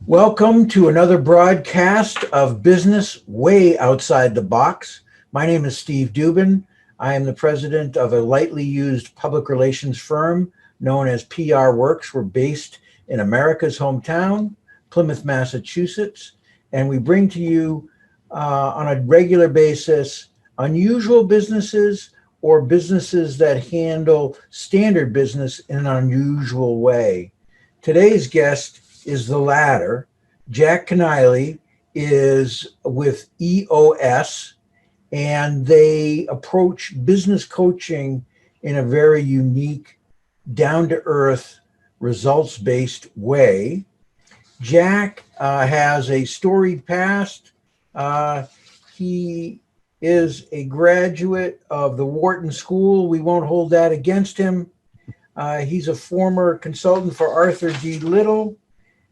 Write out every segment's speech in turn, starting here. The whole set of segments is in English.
Welcome to another broadcast of Business Way Outside the Box. My name is Steve Dubin. I am the president of a lightly used public relations firm known as PR Works. We're based in America's hometown, Plymouth, Massachusetts, and we bring to you on a regular basis unusual businesses or businesses that handle standard business in an unusual way. Today's guest is the latter. Jack Keniley is with EOS, and they approach business coaching in a very unique, down-to-earth, results-based way. Jack has a storied past. He is a graduate of the Wharton School. We won't hold that against him. He's a former consultant for Arthur D. Little,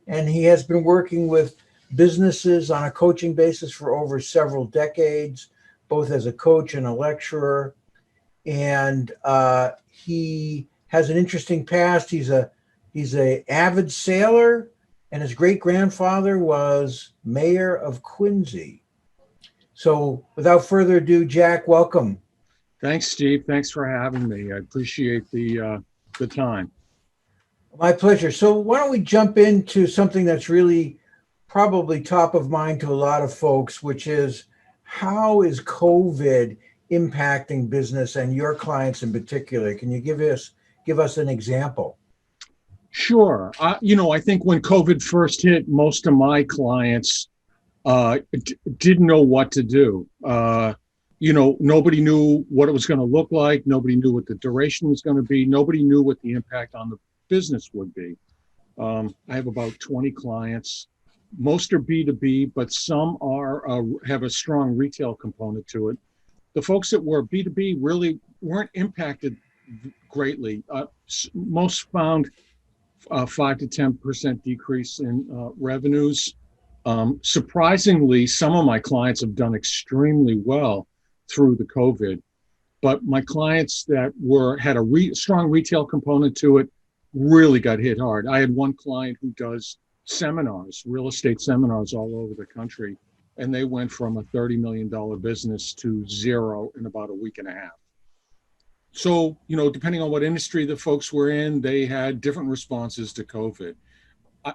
and he has been working with businesses on a coaching basis for over several decades, both as a coach and a lecturer. And he has an interesting past. He's an avid sailor, and his great-grandfather was mayor of Quincy. So without further ado, Jack, welcome. Thanks, Steve. Thanks for having me. I appreciate the time. My pleasure. So why don't we jump into something that's really probably top of mind to a lot of folks, which is how is COVID impacting business and your clients in particular? Can you give us an example? Sure. I think when COVID first hit, most of my clients didn't know what to do. Nobody knew what it was going to look like. Nobody knew what the duration was going to be. Nobody knew what the impact on the business would be. I have about 20 clients. Most are B2B, but some have a strong retail component to it. The folks that were B2B really weren't impacted greatly. Most found 5 to 10% decrease in revenues. Surprisingly, some of my clients have done extremely well through the COVID, but my clients that had a strong retail component to it really got hit hard. I had one client who does seminars, real estate seminars all over the country, and they went from a $30 million business to zero in about a week and a half. So, depending on what industry the folks were in, they had different responses to COVID.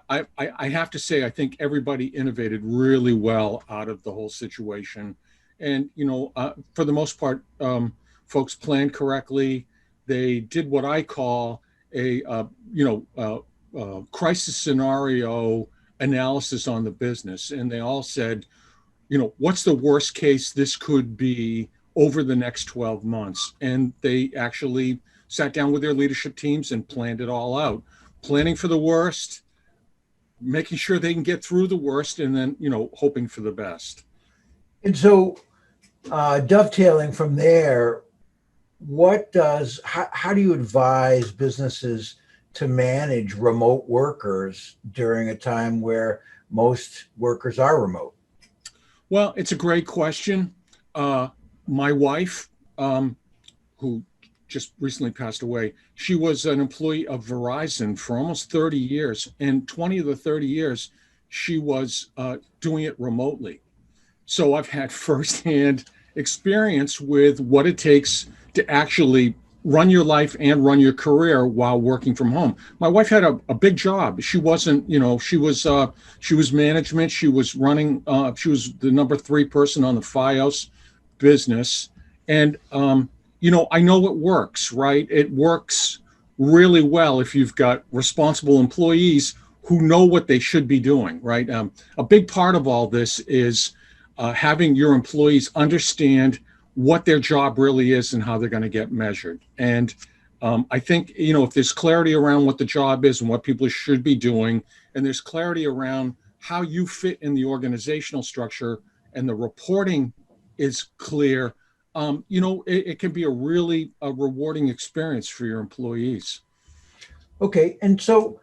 I have to say, I think everybody innovated really well out of the whole situation. And, for the most part, folks planned correctly. They did what I call a crisis scenario analysis on the business. And they all said, what's the worst case this could be over the next 12 months? And they actually sat down with their leadership teams and planned it all out, planning for the worst, making sure they can get through the worst, and then, hoping for the best. And so dovetailing from there, how do you advise businesses to manage remote workers during a time where most workers are remote? Well, it's a great question. My wife, who just recently passed away, she was an employee of Verizon for almost 30 years. And 20 of the 30 years, she was doing it remotely. So I've had firsthand experience with what it takes to actually run your life and run your career while working from home. My wife had a big job. She wasn't, she was management. She was running, she was the number 3 person on the FiOS business. And, I know it works, right? It works really well if you've got responsible employees who know what they should be doing, right? A big part of all this is having your employees understand what their job really is and how they're going to get measured. And I think, if there's clarity around what the job is and what people should be doing, and there's clarity around how you fit in the organizational structure and the reporting is clear, it can be a really rewarding experience for your employees. Okay. And so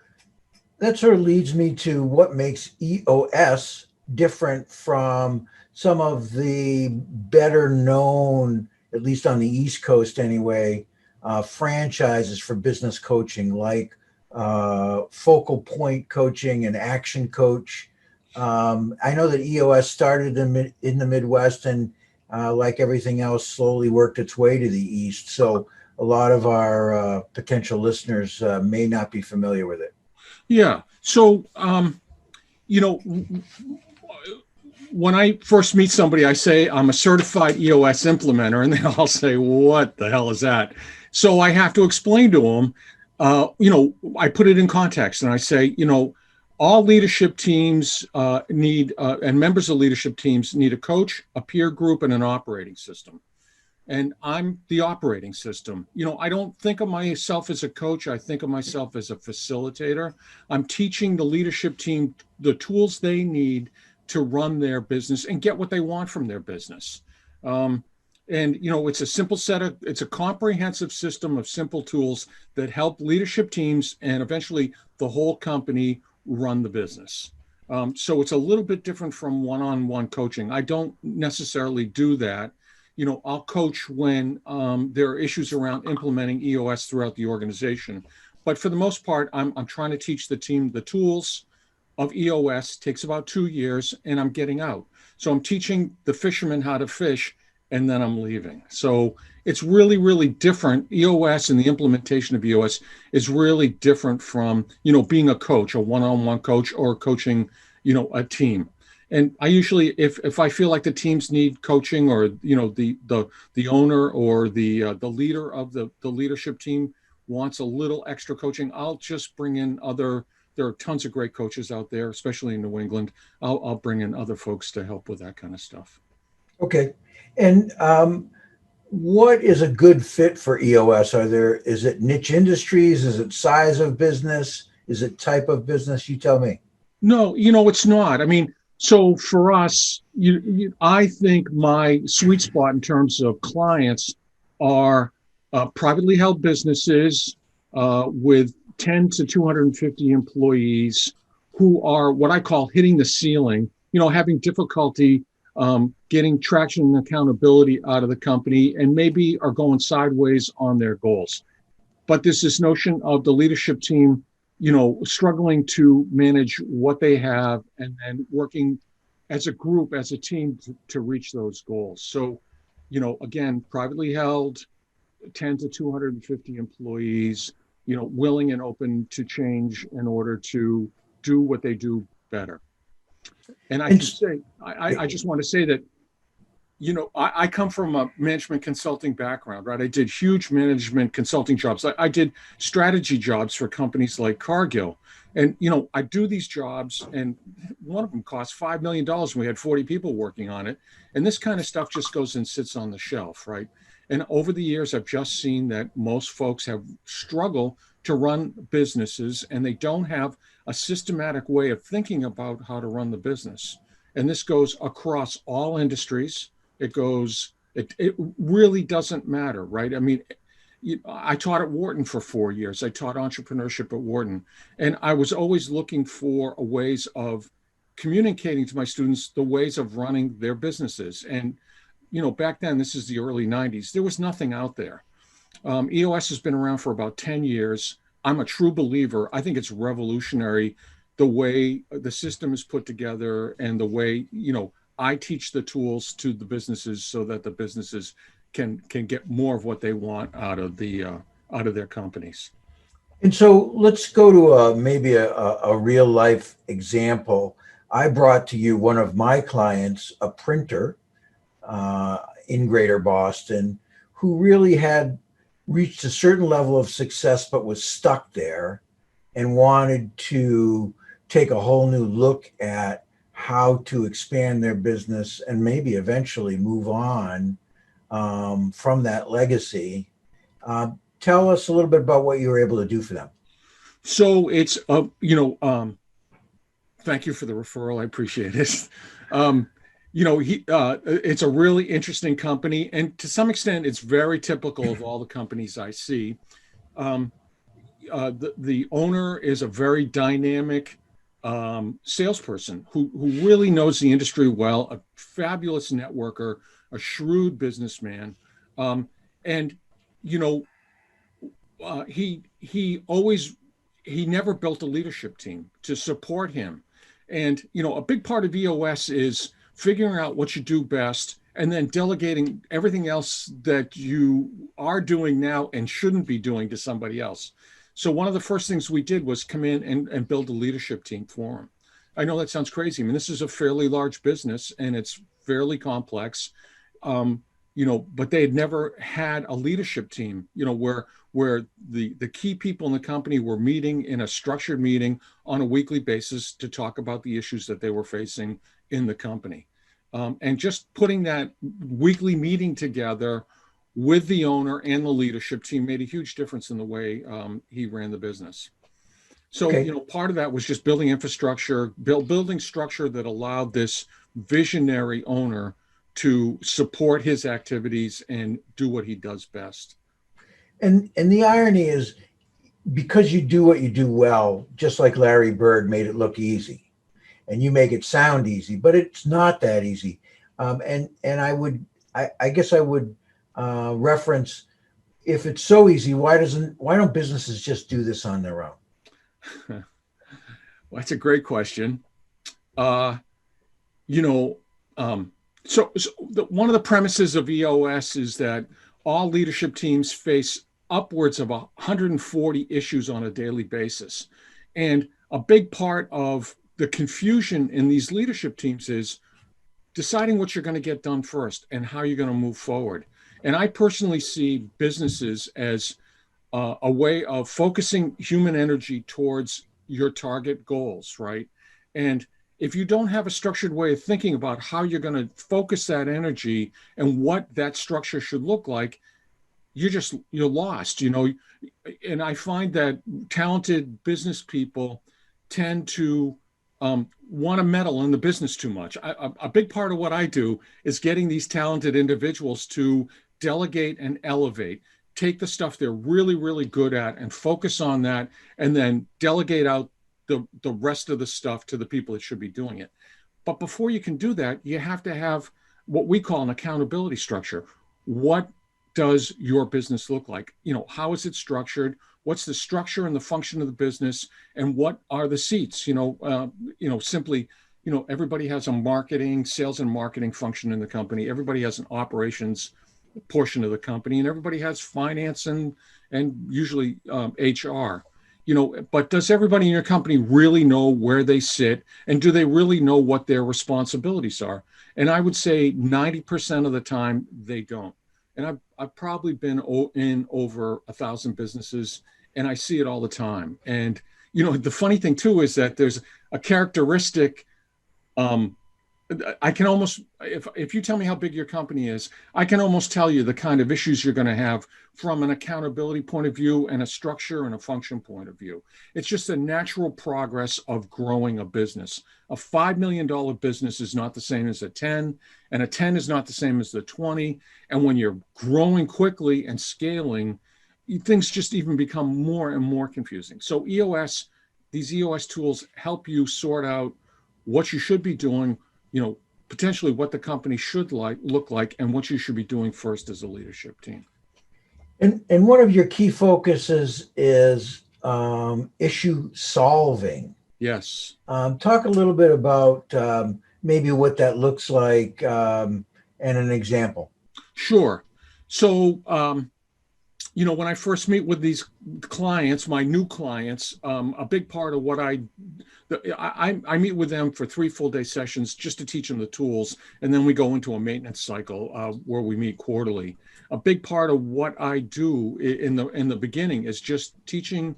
that sort of leads me to what makes EOS different from some of the better known, at least on the East Coast anyway, franchises for business coaching, like focal point coaching and action coach. I know that EOS started in the Midwest and, like everything else, slowly worked its way to the East. So a lot of our potential listeners may not be familiar with it. Yeah. So, you know, when I first meet somebody, I say I'm a certified EOS implementer, and they all say, "What the hell is that?" So I have to explain to them. I put it in context, and I say, all leadership teams and members of leadership teams need a coach, a peer group, and an operating system. And I'm the operating system. I don't think of myself as a coach. I think of myself as a facilitator. I'm teaching the leadership team the tools they need to run their business and get what they want from their business. And it's a comprehensive system of simple tools that help leadership teams and eventually the whole company run the business. So it's a little bit different from one-on-one coaching. I don't necessarily do that. I'll coach when there are issues around implementing EOS throughout the organization. But for the most part, I'm trying to teach the team the tools of EOS. Takes about 2 years, and I'm getting out. So I'm teaching the fishermen how to fish, and then I'm leaving. So it's really, really different. EOS and the implementation of EOS is really different from, being a coach, a one-on-one coach, or coaching, a team. And I usually, if I feel like the teams need coaching, or the owner or the leader of the leadership team wants a little extra coaching, I'll just bring in other. There are tons of great coaches out there, especially in New England. I'll bring in other folks to help with that kind of stuff. Okay. And what is a good fit for EOS? Is it niche industries? Is it size of business? Is it type of business? You tell me. No, it's not. I mean, so for us, I think my sweet spot in terms of clients are privately held businesses with 10 to 250 employees who are what I call hitting the ceiling, having difficulty getting traction and accountability out of the company, and maybe are going sideways on their goals. But there's this notion of the leadership team, struggling to manage what they have and then working as a group, as a team to reach those goals. So, again, privately held, 10 to 250 employees, willing and open to change in order to do what they do better. And I just want to say that, I come from a management consulting background, right? I did huge management consulting jobs. I did strategy jobs for companies like Cargill. And, I do these jobs, and one of them cost $5 million, and we had 40 people working on it. And this kind of stuff just goes and sits on the shelf, right? And over the years, I've just seen that most folks have struggled to run businesses, and they don't have a systematic way of thinking about how to run the business. And this goes across all industries. It really doesn't matter, right? I mean, I taught at Wharton for 4 years. I taught entrepreneurship at Wharton, and I was always looking for ways of communicating to my students the ways of running their businesses. And, back then, this is the early 90s, there was nothing out there. EOS has been around for about 10 years. I'm a true believer. I think it's revolutionary the way the system is put together and the way, I teach the tools to the businesses so that the businesses can get more of what they want out of their companies. And so let's go to maybe a real life example. I brought to you one of my clients, a printer in Greater Boston, who really had reached a certain level of success, but was stuck there and wanted to take a whole new look at how to expand their business and maybe eventually move on from that legacy. Tell us a little bit about what you were able to do for them. So it's, thank you for the referral. I appreciate it. It's a really interesting company, and to some extent, it's very typical of all the companies I see. The owner is a very dynamic salesperson who really knows the industry well, a fabulous networker, a shrewd businessman, and he always he never built a leadership team to support him. And, a big part of EOS is figuring out what you do best and then delegating everything else that you are doing now and shouldn't be doing to somebody else. So one of the first things we did was come in and build a leadership team for him. I know that sounds crazy. I mean, this is a fairly large business and it's fairly complex. But they had never had a leadership team, where the key people in the company were meeting in a structured meeting on a weekly basis to talk about the issues that they were facing in the company. And just putting that weekly meeting together with the owner and the leadership team made a huge difference in the way he ran the business. So, Okay. part of that was just building infrastructure, building structure that allowed this visionary owner to support his activities and do what he does best. And the irony is, because you do what you do well, just like Larry Bird made it look easy, and you make it sound easy, but it's not that easy. And I guess I would reference, if it's so easy, why don't businesses just do this on their own? Well, that's a great question. One of the premises of EOS is that all leadership teams face upwards of 140 issues on a daily basis. And a big part of the confusion in these leadership teams is deciding what you're going to get done first and how you're going to move forward. And I personally see businesses as a way of focusing human energy towards your target goals, right? And if you don't have a structured way of thinking about how you're going to focus that energy and what that structure should look like, you're lost, And I find that talented business people tend to want to meddle in the business too much. A big part of what I do is getting these talented individuals to delegate and elevate, take the stuff they're really, really good at and focus on that, and then delegate out the rest of the stuff to the people that should be doing it. But before you can do that, you have to have what we call an accountability structure. What does your business look like? How is it structured? What's the structure and the function of the business? And what are the seats? Simply, everybody has a sales and marketing function in the company. Everybody has an operations portion of the company, and everybody has finance and usually HR. But does everybody in your company really know where they sit, and do they really know what their responsibilities are? And I would say 90% of the time they don't. And I've probably been in over 1,000 businesses, and I see it all the time. And the funny thing too is that there's a characteristic. I can almost, if you tell me how big your company is, I can almost tell you the kind of issues you're going to have from an accountability point of view and a structure and a function point of view. It's just a natural progress of growing a business. A $5 million business is not the same as a 10, and a 10 is not the same as the 20. And when you're growing quickly and scaling, things just even become more and more confusing. So these EOS tools help you sort out what you should be doing, potentially what the company should look like, and what you should be doing first as a leadership team. And one of your key focuses is issue solving. Yes. Talk a little bit about maybe what that looks like and an example. Sure. So, when I first meet with these clients, my new clients, a big part of what I meet with them for 3 full-day sessions just to teach them the tools, and then we go into a maintenance cycle where we meet quarterly. A big part of what I do in the beginning is just teaching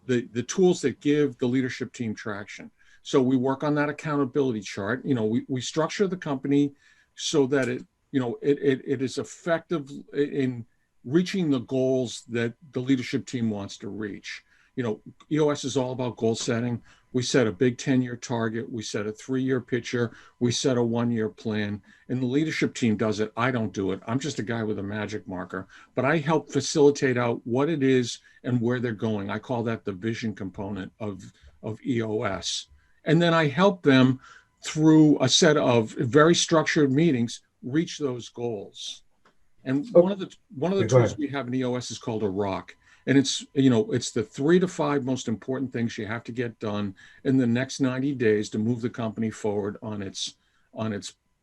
the tools that give the leadership team traction. So we work on that accountability chart. We structure the company so that it is effective in reaching the goals that the leadership team wants to reach. EOS is all about goal setting. We set a big 10-year target. We set a 3-year picture. We set a 1-year plan. And the leadership team does it. I don't do it. I'm just a guy with a magic marker. But I help facilitate out what it is and where they're going. I call that the vision component of EOS. And then I help them through a set of very structured meetings reach those goals. And one of the tools we have in EOS is called a rock. And it's the 3 to 5 most important things you have to get done in the next 90 days to move the company forward on its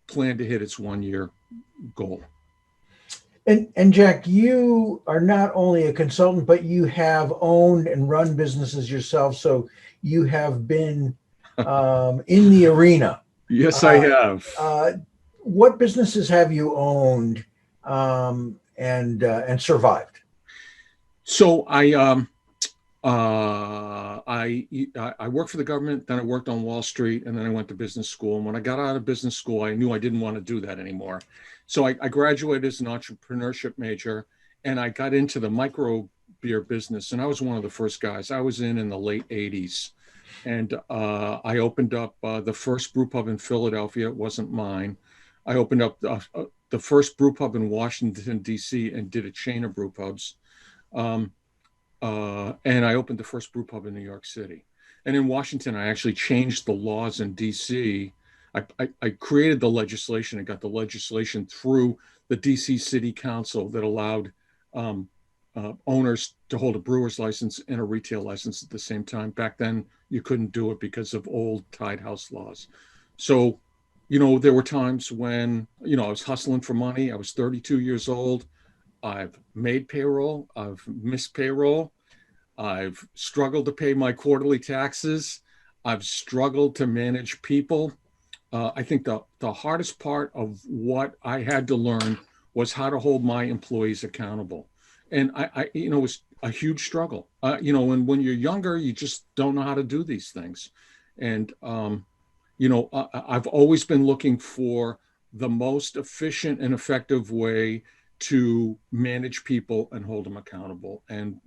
plan to hit its 1 year goal. And Jack, you are not only a consultant, but you have owned and run businesses yourself. So you have been in the arena. Yes, I have. What businesses have you owned and survived? So I worked for the government, then I worked on Wall Street, and then I went to business school. And when I got out of business school, I knew I didn't want to do that anymore. So I graduated as an entrepreneurship major, and I got into the micro beer business. And I was one of the first guys. I was in the late 80s. And I opened up the first brew pub in Philadelphia. It wasn't mine. I opened up the first brew pub in Washington, D.C., and did a chain of brew pubs. And I opened the first brew pub in New York City. And in Washington, I actually changed the laws in D.C. I created the legislation and got the legislation through the D.C. City Council that allowed owners to hold a brewer's license and a retail license at the same time. Back then, you couldn't do it because of old tied house laws. So, there were times when, I was hustling for money. I was 32 years old. I've made payroll. I've missed payroll. I've struggled to pay my quarterly taxes. I've struggled to manage people. I think the hardest part of what I had to learn was how to hold my employees accountable. And it was a huge struggle. And when you're younger, you just don't know how to do these things. And, I've always been looking for the most efficient and effective way to manage people and hold them accountable. And,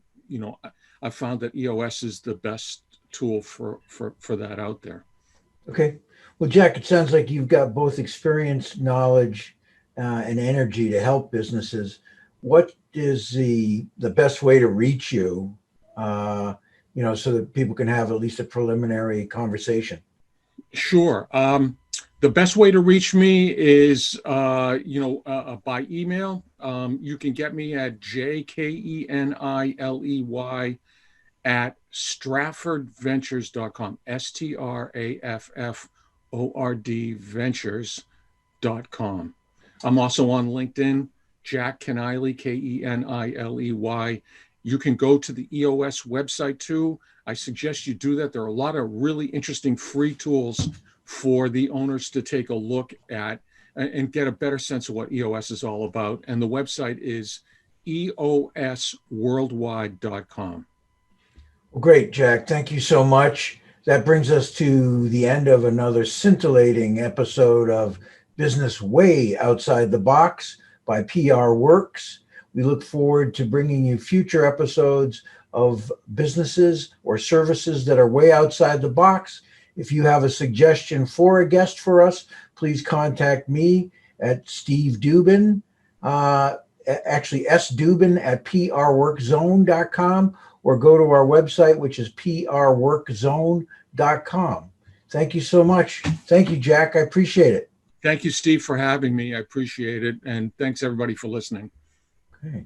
I found that EOS is the best tool for that out there. Okay. Well, Jack, it sounds like you've got both experience, knowledge, and energy to help businesses. What is the best way to reach you, so that people can have at least a preliminary conversation? Sure. The best way to reach me is, by email. You can get me at jkeniley at straffordventures.com, STRAFFORD ventures.com. I'm also on LinkedIn, Jack Keniley, KENILEY. You can go to the EOS website too. I suggest you do that. There are a lot of really interesting free tools for the owners to take a look at and get a better sense of what EOS is all about. And the website is eosworldwide.com. Well, great, Jack. Thank you so much. That brings us to the end of another scintillating episode of Business Way Outside the Box by PR Works. We look forward to bringing you future episodes of businesses or services that are way outside the box. If you have a suggestion for a guest for us, please contact me at Steve Dubin, actually sdubin@prworkzone.com, or go to our website, which is prworkzone.com. Thank you so much. Thank you, Jack. I appreciate it. Thank you, Steve, for having me. I appreciate it. And thanks, everybody, for listening. Okay.